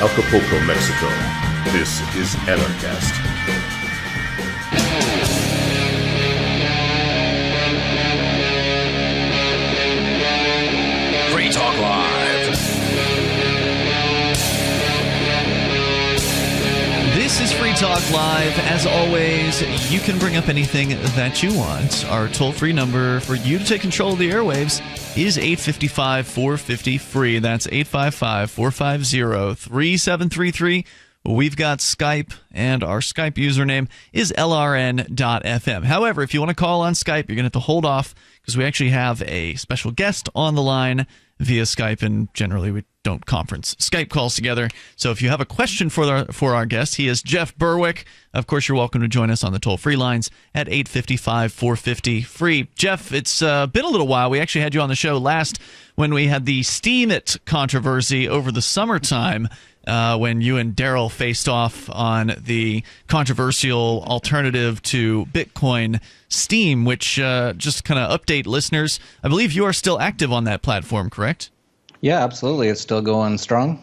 Acapulco, Mexico. This is Anarchast. Free Talk Live. This is Free Talk Live. As always, you can bring up anything that you want. Our toll-free number for you to take control of the airwaves is 855-450-FREE. That's 855-450-3733. We've got Skype, and our Skype username is lrn.fm. However, if you want to call on Skype, you're going to have to hold off because we actually have a special guest on the line via Skype, and generally we don't conference Skype calls together. So if you have a question for our guest, he is Jeff Berwick. Of course, you're welcome to join us on the toll-free lines at 855-450-FREE. Jeff, it's been a little while. We actually had you on the show last when we had the Steemit controversy over the summertime, when you and Daryl faced off on the controversial alternative to Bitcoin, Steem, which just kind of update listeners. I believe you are still active on that platform, correct? Yeah, absolutely. It's still going strong.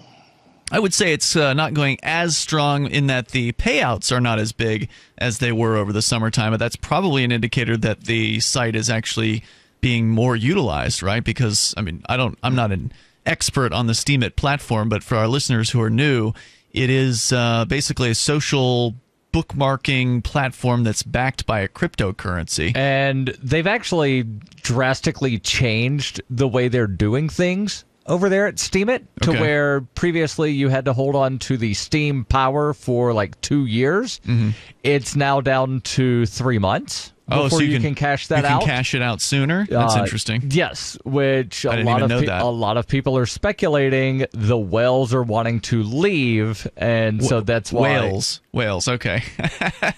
I would say it's not going as strong in that the payouts are not as big as they were over the summertime, but that's probably an indicator that the site is actually being more utilized, right? Because, I mean, I'm not an expert on the Steemit platform, but for our listeners who are new, it is basically a social bookmarking platform that's backed by a cryptocurrency. And they've actually drastically changed the way they're doing things over there at Steemit to where previously you had to hold on to the Steem power for like 2 years. Mm-hmm. It's now down to 3 months. Before so you can cash that out. You can cash it out sooner? That's interesting. Yes, which a lot of people are speculating the whales are wanting to leave, and so that's why. Whales, okay.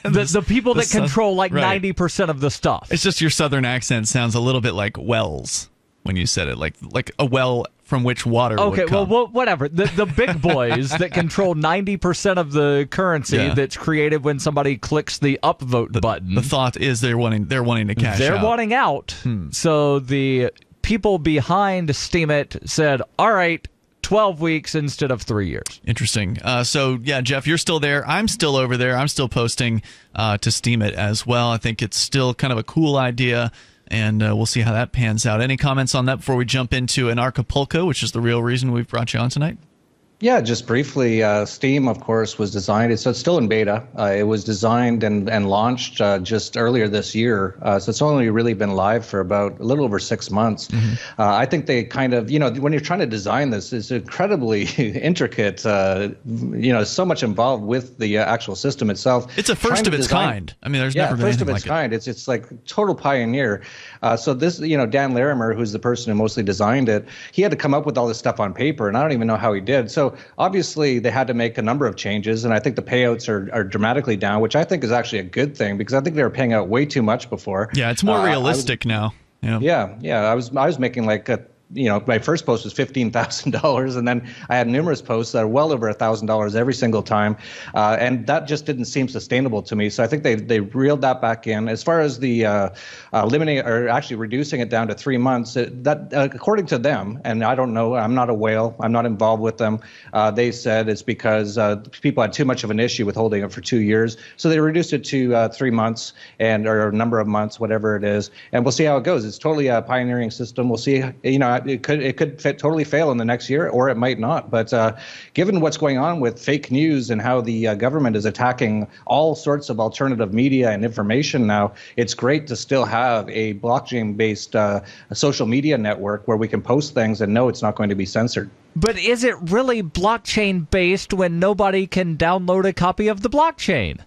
the people that control 90% of the stuff. It's just your southern accent sounds a little bit like wells when you said it, like a well from which water would come. Well, whatever. The big boys that control 90% of the currency that's created when somebody clicks the upvote button. The thought is they're wanting to cash out. They're wanting out. So the people behind Steemit said, all right, 12 weeks instead of 3 years. Interesting. So, yeah, Jeff, you're still there. I'm still over there. I'm still posting to Steemit as well. I think it's still kind of a cool idea. And we'll see how that pans out. Any comments on that before we jump into Anarchapulco, which is the real reason we've brought you on tonight? Yeah, just briefly, Steem, of course, was designed. So it's still in beta. It was designed and launched just earlier this year. So it's only really been live for about a little over 6 months. Mm-hmm. I think they kind of, when you're trying to design this, it's incredibly intricate. So much involved with the actual system itself. It's a first of its kind. I mean, there's never been anything like it. First of its kind. It's like total pioneer. So this, Dan Larimer, who's the person who mostly designed it, he had to come up with all this stuff on paper, and I don't even know how he did. So obviously they had to make a number of changes, and I think the payouts are dramatically down, which I think is actually a good thing because I think they were paying out way too much before. Yeah, it's more realistic now. Yeah. I was making like my first post was $15,000, and then I had numerous posts that are well over $1,000 every single time, and that just didn't seem sustainable to me. So I think they reeled that back in. As far as the eliminating or actually reducing it down to 3 months, that according to them, and I don't know, I'm not a whale, I'm not involved with them. They said it's because people had too much of an issue with holding it for 2 years, so they reduced it to 3 months or a number of months, whatever it is, and we'll see how it goes. It's totally a pioneering system. We'll see. It could totally fail in the next year, or it might not. But given what's going on with fake news and how the government is attacking all sorts of alternative media and information now, it's great to still have a blockchain-based social media network where we can post things and know it's not going to be censored. But is it really blockchain-based when nobody can download a copy of the blockchain?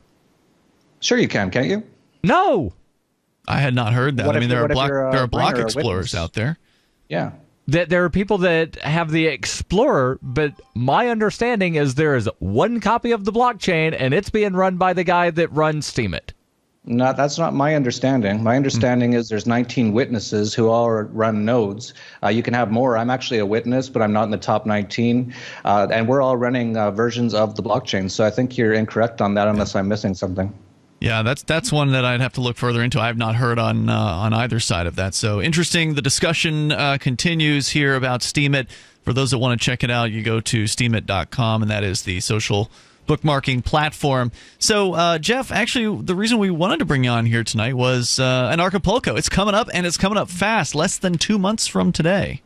Sure you can, can't you? No. I had not heard that. There are block explorers out there. Yeah. There are people that have the Explorer, but my understanding is there is one copy of the blockchain, and it's being run by the guy that runs Steemit. No, that's not my understanding. My understanding is there's 19 witnesses who all run nodes. You can have more. I'm actually a witness, but I'm not in the top 19. And we're all running versions of the blockchain. So I think you're incorrect on that unless I'm missing something. Yeah, that's one that I'd have to look further into. I have not heard on either side of that. So interesting. The discussion continues here about Steemit. For those that want to check it out, you go to steemit.com, and that is the social bookmarking platform. So, Jeff, actually, the reason we wanted to bring you on here tonight was Anarchapulco. It's coming up, and it's coming up fast, less than 2 months from today.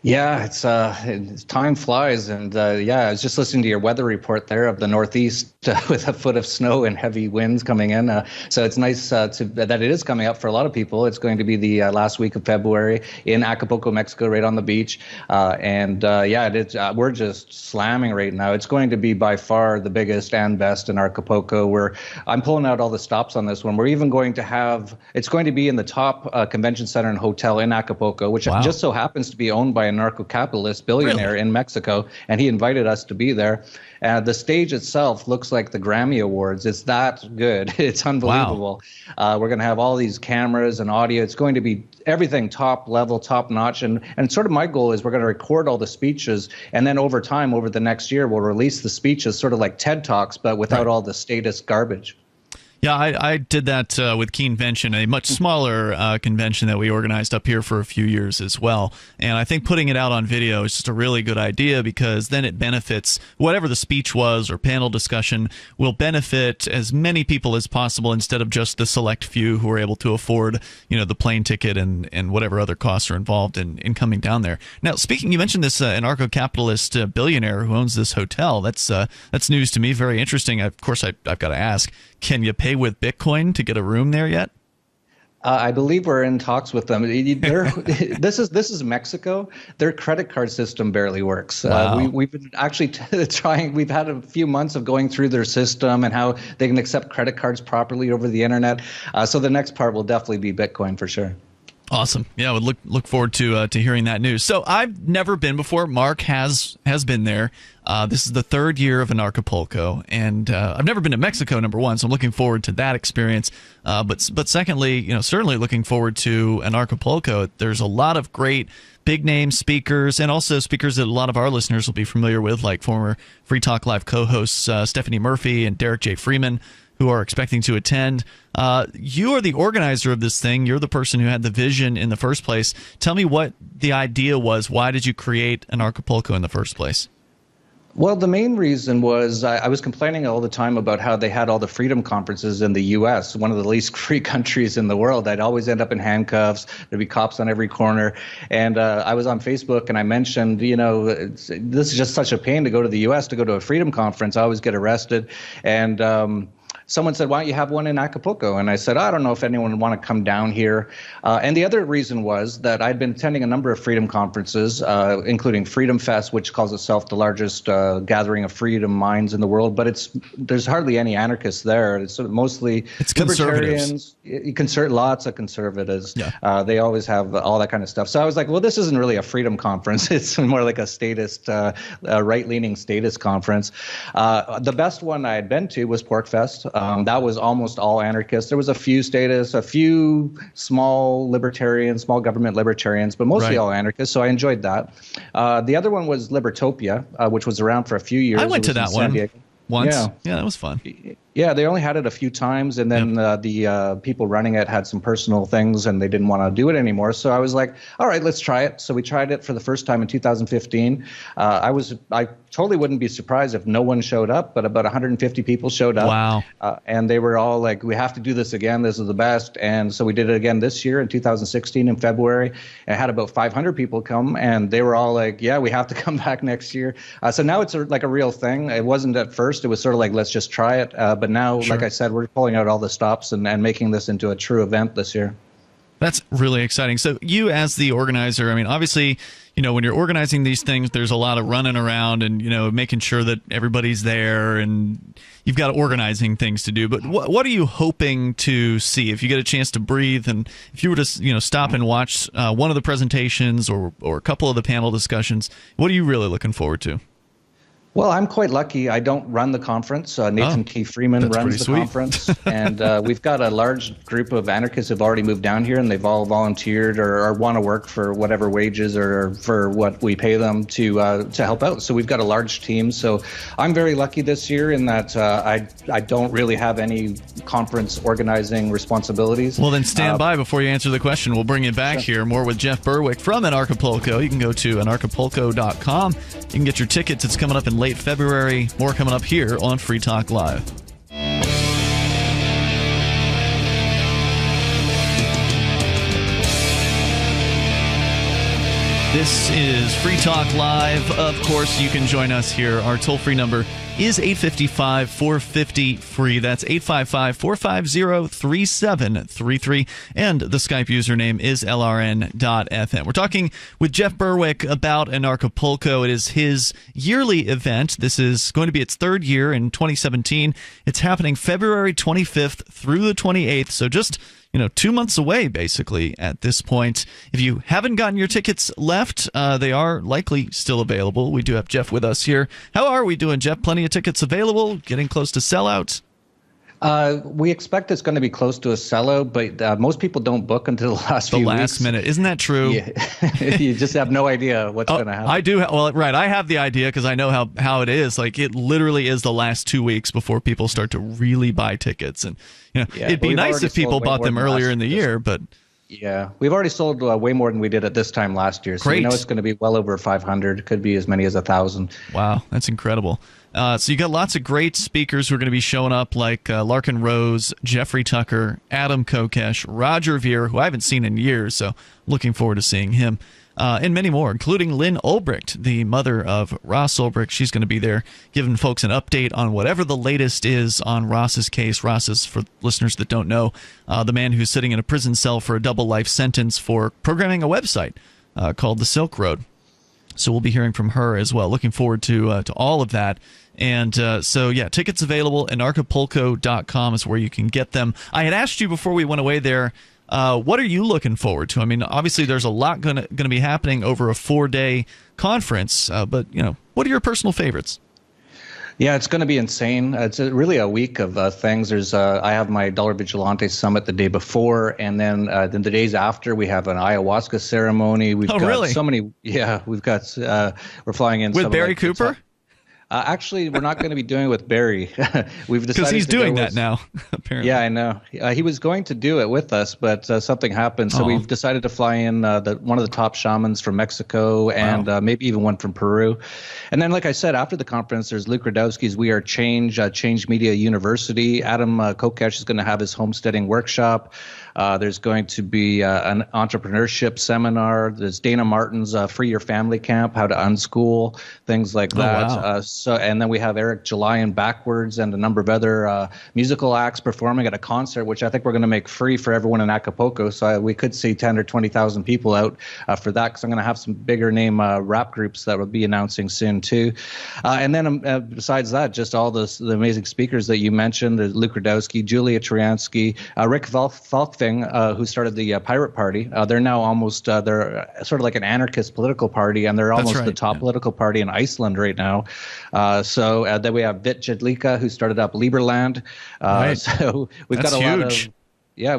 Yeah, it's time flies, and I was just listening to your weather report there of the Northeast with a foot of snow and heavy winds coming in. So it's nice that it is coming up for a lot of people. It's going to be the last week of February in Acapulco, Mexico, right on the beach, we're just slamming right now. It's going to be by far the biggest and best in Acapulco. I'm pulling out all the stops on this one. We're even going to have it's going to be in the top convention center and hotel in Acapulco, which just so happens to be owned by a narco-capitalist billionaire in Mexico, and he invited us to be there. The stage itself looks like the Grammy Awards. It's that good. It's unbelievable. Wow. We're going to have all these cameras and audio. It's going to be everything top level, top notch. And sort of my goal is we're going to record all the speeches, and then over time, over the next year, we'll release the speeches sort of like TED Talks, but without all the statist garbage. Yeah, I did that with Keenvention, a much smaller convention that we organized up here for a few years as well. And I think putting it out on video is just a really good idea, because then it benefits whatever the speech was or panel discussion will benefit as many people as possible, instead of just the select few who are able to afford, the plane ticket and whatever other costs are involved in coming down there. Now, you mentioned this anarcho-capitalist billionaire who owns this hotel. That's news to me. Very interesting. Of course, I've got to ask, can you pay with Bitcoin to get a room there yet? I believe we're in talks with them. This is Mexico. Their credit card system barely works. Wow. We've been actually trying. We've had a few months of going through their system and how they can accept credit cards properly over the internet. So the next part will definitely be Bitcoin for sure. Awesome. Yeah, I would look forward to hearing that news. So I've never been before. Mark has been there. This is the third year of Anarchapulco, and I've never been to Mexico, number one, so I'm looking forward to that experience. But secondly, certainly looking forward to Anarchapulco. There's a lot of great big-name speakers, and also speakers that a lot of our listeners will be familiar with, like former Free Talk Live co-hosts Stephanie Murphy and Derek J. Freeman, who are expecting to attend. You are the organizer of this thing. You're the person who had the vision in the first place. Tell me what the idea was. Why did you create Anarchapulco in the first place? Well, the main reason was I was complaining all the time about how they had all the freedom conferences in the U.S., one of the least free countries in the world. I'd always end up in handcuffs. There'd be cops on every corner. And I was on Facebook, and I mentioned, this is just such a pain to go to the U.S., to go to a freedom conference. I always get arrested. And someone said, why don't you have one in Acapulco? And I said, I don't know if anyone would want to come down here. And the other reason was that I'd been attending a number of freedom conferences, including Freedom Fest, which calls itself the largest gathering of freedom minds in the world. But there's hardly any anarchists there. It's sort of mostly libertarians, lots of conservatives. Yeah. They always have all that kind of stuff. So I was like, well, this isn't really a freedom conference. It's more like a statist, right-leaning statist conference. The best one I had been to was Pork Fest. That was almost all anarchists. There was a few statists, a few small libertarians, small government libertarians, but mostly all anarchists. So I enjoyed that. The other one was Libertopia, which was around for a few years. I went to that one once. Yeah, that was fun. Yeah, they only had it a few times, and then the people running it had some personal things, and they didn't want to do it anymore. So I was like, all right, let's try it. So we tried it for the first time in 2015. I totally wouldn't be surprised if no one showed up, but about 150 people showed up. Wow. And they were all like, we have to do this again. This is the best. And so we did it again this year in 2016 in February. And had about 500 people come, and they were all like, yeah, we have to come back next year. So now it's like a real thing. It wasn't at first. It was sort of like, let's just try it. But now, like I said, we're pulling out all the stops and making this into a true event this year. That's really exciting. So you as the organizer, I mean, obviously, when you're organizing these things, there's a lot of running around and, making sure that everybody's there, and you've got organizing things to do. But what are you hoping to see if you get a chance to breathe, and if you were to, stop and watch one of the presentations or a couple of the panel discussions? What are you really looking forward to? Well, I'm quite lucky. I don't run the conference. Nathan T. Freeman runs the conference. And we've got a large group of anarchists who have already moved down here, and they've all volunteered or want to work for whatever wages or for what we pay them to help out. So we've got a large team. So I'm very lucky this year in that I don't really have any conference organizing responsibilities. Well, then stand by before you answer the question. We'll bring you back here. More with Jeff Berwick from Anarchapulco. You can go to anarchapulco.com. You can get your tickets. It's coming up in late February. More coming up here on Free Talk Live. This is Free Talk Live. Of course, you can join us here. Our toll-free number is 855-450-FREE. That's 855-450-3733. And the Skype username is LRN.FM. We're talking with Jeff Berwick about Anarchapulco. It is his yearly event. This is going to be its third year in 2017. It's happening February 25th through the 28th. So just 2 months away, basically, at this point. If you haven't gotten your tickets left, they are likely still available. We do have Jeff with us here. How are we doing, Jeff? Plenty of tickets available? Getting close to sellout? We expect it's going to be close to a sellout, but most people don't book until the last few weeks. The last minute. Isn't that true? Yeah. You just have no idea what's going to happen. I do. Right. I have the idea because I know how it is. Like, it literally is the last 2 weeks before people start to really buy tickets. And it'd be nice if people bought them earlier in the year, but... Yeah, we've already sold way more than we did at this time last year. So Great. We know it's going to be well over 500. It could be as many as 1,000. Wow, that's incredible. So you got lots of great speakers who are going to be showing up, like Larkin Rose, Jeffrey Tucker, Adam Kokesh, Roger Ver, who I haven't seen in years, so looking forward to seeing him. And many more, including Lynn Ulbricht, the mother of Ross Ulbricht. She's going to be there giving folks an update on whatever the latest is on Ross's case. Ross is, for listeners that don't know, the man who's sitting in a prison cell for a double life sentence for programming a website called The Silk Road. So we'll be hearing from her as well. Looking forward to all of that. And tickets available. Anarchapulco.com is where you can get them. I had asked you before we went away there, what are you looking forward to? I mean, obviously there's a lot going to be happening over a 4-day conference, but what are your personal favorites? Yeah, it's going to be insane. It's really a week of things. There's I have my Dollar Vigilante Summit the day before, and then the days after we have an ayahuasca ceremony. We've got really? So many. Yeah, we've got we're flying in with Barry Cooper. Actually, we're not going to be doing it with Barry. We've decided because he's doing that now. Apparently, yeah, I know. He was going to do it with us, but something happened, so we've decided to fly in one of the top shamans from Mexico and maybe even one from Peru. And then, like I said, after the conference, there's Luke Radowski's We Are Change, Change Media University. Adam Kokesh is going to have his homesteading workshop. There's going to be an entrepreneurship seminar. There's Dana Martin's Free Your Family Camp, how to unschool, things like that. Wow. And then we have Eric Jelian Backwards and a number of other musical acts performing at a concert, which I think we're going to make free for everyone in Acapulco. So we could see 10 or 20,000 people out for that, because I'm going to have some bigger name rap groups that will be announcing soon too. And then besides that, just all the amazing speakers that you mentioned, Luke Radowski, Julia Triansky, Rick Falkthing, who started the Pirate Party. They're now almost, they're sort of like an anarchist political party, and they're almost the top political party in Iceland right now. So then we have Vit Jedlicka, who started up Liberland. So we've got a lot of,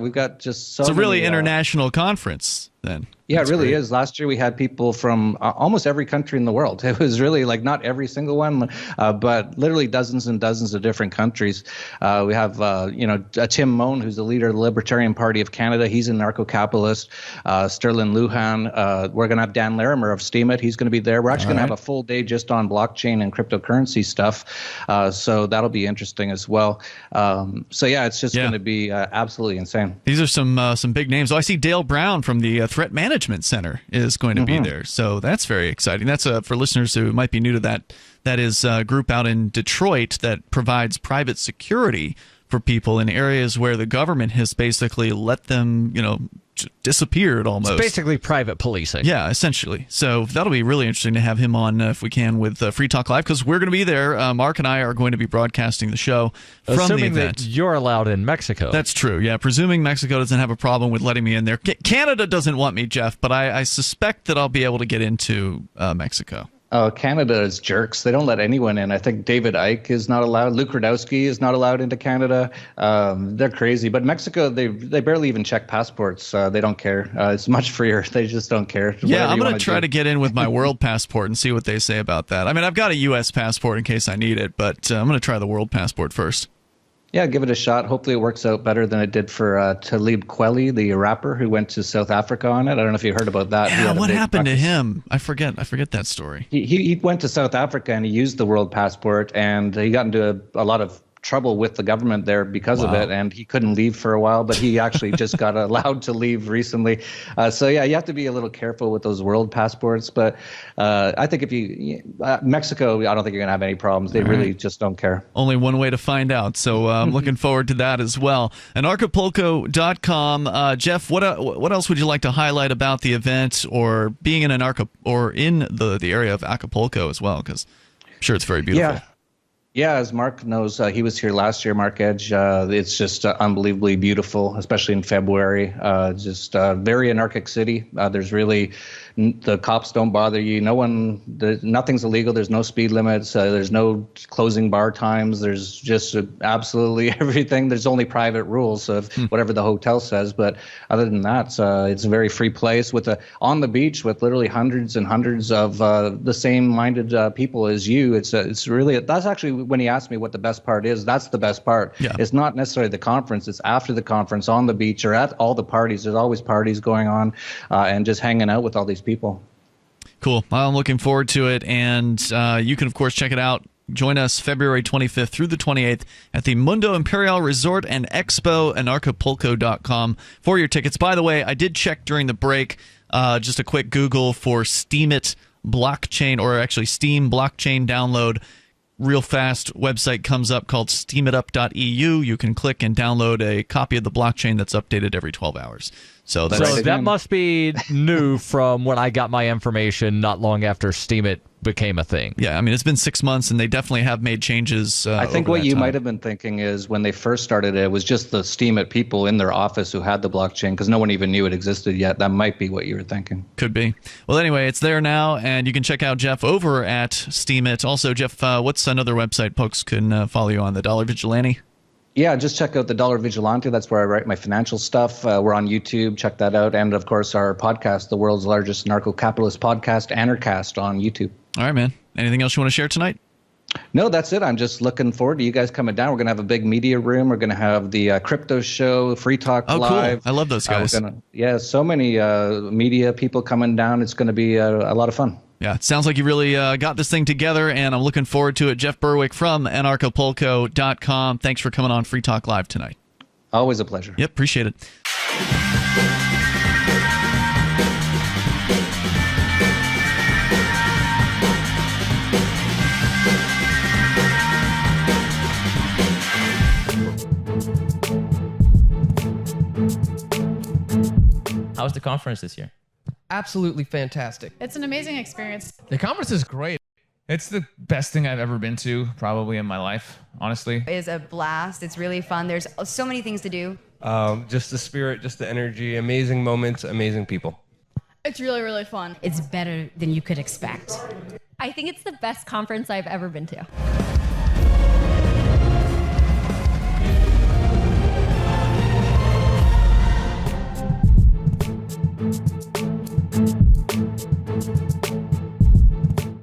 we've got just so it's a really many, international conference then. Yeah, it really is. Last year we had people from almost every country in the world. It was really like not every single one, but literally dozens and dozens of different countries. We have, Tim Moan, who's the leader of the Libertarian Party of Canada. He's a narco-capitalist. Sterling Lujan. We're going to have Dan Larimer of Steemit. He's going to be there. We're actually going to have a full day just on blockchain and cryptocurrency stuff. So that'll be interesting as well. It's just going to be absolutely insane. These are some big names. Oh, I see Dale Brown from the Threat Management Center is going to be there. So that's very exciting. That's for listeners who might be new to that. That is a group out in Detroit that provides private security for people in areas where the government has basically let them, disappeared almost. It's basically private policing. Yeah, essentially. So that'll be really interesting to have him on if we can with Free Talk Live, because we're going to be there. Mark and I are going to be broadcasting the show from Assuming the event. that you're allowed in Mexico. That's true. Yeah, presuming Mexico doesn't have a problem with letting me in there. Canada doesn't want me, Jeff, but I suspect that I'll be able to get into Mexico. Oh, Canada is jerks. They don't let anyone in. I think David Icke is not allowed. Luke Rudowski is not allowed into Canada. They're crazy. But Mexico, they barely even check passports. They don't care. It's much freer. They just don't care. Yeah, I'm going to try to get in with my world passport and see what they say about that. I mean, I've got a U.S. passport in case I need it, but I'm going to try the world passport first. Yeah, give it a shot. Hopefully it works out better than it did for Talib Kweli, the rapper who went to South Africa on it. I don't know if you heard about that. Yeah, what happened to him? I forget that story. He went to South Africa and he used the world passport, and he got into a lot of trouble with the government there because of it, and he couldn't leave for a while, but he actually just got allowed to leave recently. So yeah, you have to be a little careful with those world passports, but I think if Mexico, I don't think you're gonna have any problems. They really just don't care. Only one way to find out, so I'm looking forward to that as well. Anarchapulco.com. Jeff, what else would you like to highlight about the event, or being in the area of Acapulco as well, because I'm sure it's very beautiful. Yeah, as Mark knows, he was here last year, Mark Edge. It's just unbelievably beautiful, especially in February. Just very anarchic city. There's really, the cops don't bother you. Nothing's illegal. There's no speed limits. There's no closing bar times. There's just absolutely everything. There's only private rules of whatever the hotel says. But other than that, it's a very free place on the beach with literally hundreds and hundreds of the same-minded people as you. It's really, that's actually, when he asked me what the best part is, that's the best part. Yeah. It's not necessarily the conference. It's after the conference, on the beach, or at all the parties. There's always parties going on, and just hanging out with all these people. Cool. Well, I'm looking forward to it, and you can, of course, check it out. Join us February 25th through the 28th at the Mundo Imperial Resort and Expo, Anarchapulco.com for your tickets. By the way, I did check during the break, just a quick Google for Steemit blockchain, or actually Steem blockchain download. Real fast website comes up called steemitup.eu. You can click and download a copy of the blockchain that's updated every 12 hours. So that must be new from when I got my information not long after Steemit became a thing. Yeah, I mean, it's been 6 months, and they definitely have made changes. I think what you might have been thinking is when they first started it was just the Steemit people in their office who had the blockchain, because no one even knew it existed yet. That might be what you were thinking. Could be. Well, anyway, it's there now, and you can check out Jeff over at Steemit. Also, Jeff, what's another website folks can follow you on? The Dollar Vigilante? Yeah, just check out the Dollar Vigilante. That's where I write my financial stuff. We're on YouTube. Check that out. And, of course, our podcast, the world's largest narco-capitalist podcast, Anarchast, on YouTube. All right, man. Anything else you want to share tonight? No, that's it. I'm just looking forward to you guys coming down. We're going to have a big media room. We're going to have the crypto show, Free Talk Live. Cool. I love those guys. So many media people coming down. It's going to be a lot of fun. Yeah, it sounds like you really got this thing together, and I'm looking forward to it. Jeff Berwick from Anarchapulco.com. Thanks for coming on Free Talk Live tonight. Always a pleasure. Yep, appreciate it. How was the conference this year? Absolutely fantastic. It's an amazing experience. The conference is great. It's the best thing I've ever been to, probably in my life, honestly. It's a blast. It's really fun. There's so many things to do. Just the spirit, just the energy, amazing moments, amazing people. It's really, really fun. It's better than you could expect. I think it's the best conference I've ever been to.